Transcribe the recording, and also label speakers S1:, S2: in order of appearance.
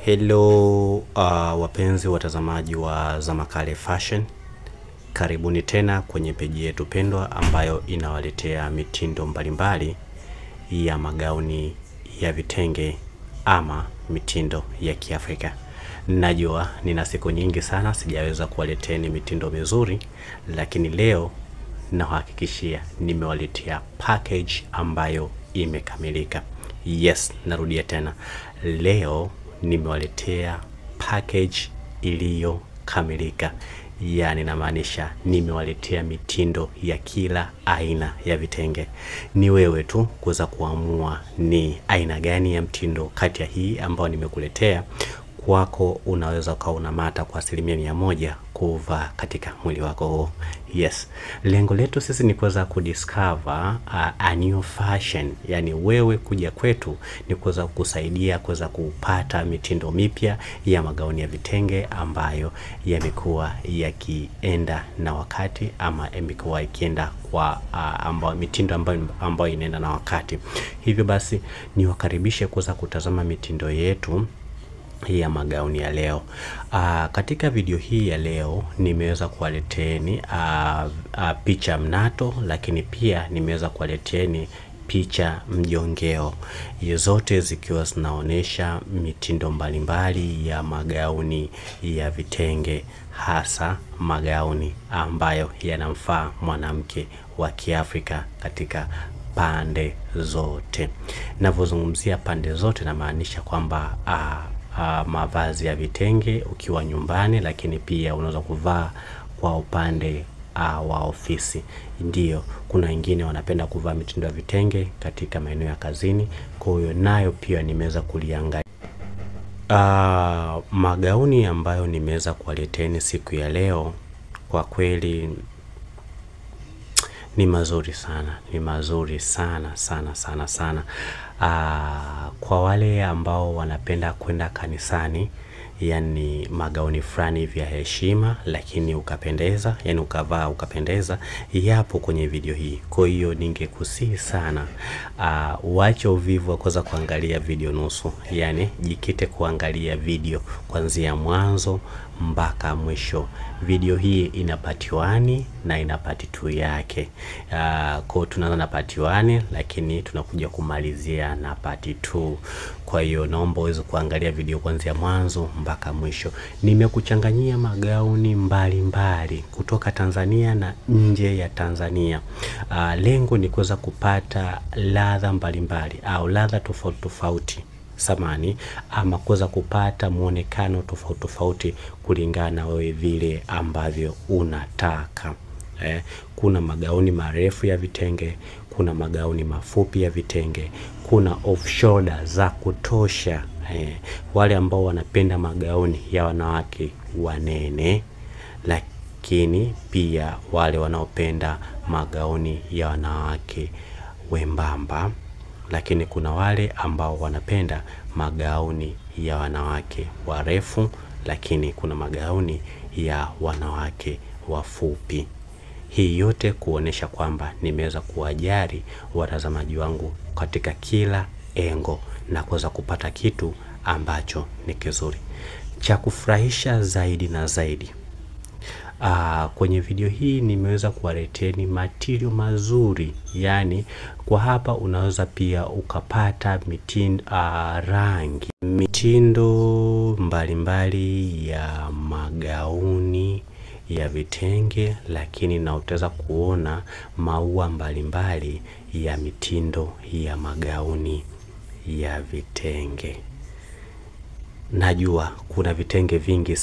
S1: Hello wapenzi watazamaji wa Zamakale Fashion. Karibuni tena kwenye peji yetu pendwa ambayo inawaletea mitindo mbalimbali ya magauni ya vitenge ama mitindo ya Kiafrika. Najua nina siku nyingi sana sijaweza kuwaleteni mitindo mizuri, lakini leo nahakikishia nimewaletea package ambayo imekamilika. Yes, narudia tena. Leo nimewaletea package iliyo kamilika. Yani namaanisha nimewaletea mitindo ya kila aina ya vitenge. Ni wewe tu kuweza kuamua ni aina gani ya mtindo kati ya hii ambao nimekuletea kwako. Unaweza ukaona mata kwa 100% kuvaa katika mwili wako. Yes, lengo letu sisi ni kuweza kudiscover a new fashion. Yani wewe kuja kwetu ni kuweza kusaidia kuweza kupata mitindo mipya ya magauni ya vitenge ambayo yamekuwa yakienda na wakati ama yamekuwa ikienda kwa mitindo ambayo inaenda na wakati. Hivyo basi niwakaribishe kuweza kutazama mitindo yetu ya magauni ya leo. Katika video hii ya leo nimeweza kuwaleteni picha mnato, lakini pia nimeweza kuwaleteni picha mjongeo, zote zikiwa zinaonesha mitindo mbalimbali ya magauni ya vitenge, hasa magauni ambayo yanamfaa mwanamke wa Kiafrika katika pande zote. Ninavyozungumzia pande zote namaanisha kwamba mavazi ya vitenge ukiwa nyumbani, lakini pia unaweza kuvaa kwa upande wa ofisi. Ndio, kuna wengine wanapenda kuvaa mitindo ya vitenge katika maeneo ya kazini. Kwa hiyo nayo pia nimeweza kuliangalia. Magauni ambayo nimeweza kuwaleteni siku ya leo kwa kweli ni mazuri sana. Ni mazuri sana sana sana sana. Kwa wale ambao wanapenda kwenda kanisani, yani magauni fulani vya heshima lakini ukapendeza, yani ukavaa ukapendeza, yapo kwenye video hii. Kwa hiyo ningekusihi sana uache uvivu wa kuweza kuangalia video nusu, yani jikite kuangalia video kuanzia mwanzo mpaka mwisho. Video hii ina part 1 na ina part 2 yake. Kwa tunaanza na part 1 lakini tunakuja kumalizia na part 2. Kwa hiyo naomba uweze kuangalia video kuanzia mwanzo mpaka mwisho. Nimekuchanganyia magauni mbalimbali kutoka Tanzania na nje ya Tanzania. Lengo ni kuweza kupata ladha mbalimbali au ladha tofauti tofauti ama kuweza kupata muonekano tofauti tofauti kulingana wewe vile ambavyo unataka. Kuna magauni marefu ya vitenge, kuna magauni mafupi ya vitenge, kuna off shoulder za kutosha. Wale ambao wanapenda magauni ya wanawake wanene, lakini pia wale wanaopenda magauni ya wanawake wembamba, lakini kuna wale ambao wanapenda magauni ya wanawake warefu, lakini kuna magauni ya wanawake wafupi. Hii yote kuonesha kwamba nimeweza kuwajali watazamaji wangu katika kila engo na kuweza kupata kitu ambacho ni kizuri cha kufurahisha zaidi na zaidi. Kwenye video hii nimeweza kuwaleteni material mazuri. Yani kwa hapa unaweza pia ukapata mitindo rangi, mitindo mbalimbali ya magauni ya vitenge, lakini na utaweza kuona maua mbalimbali ya mitindo ya magauni ya vitenge. Najua kuna vitenge vingi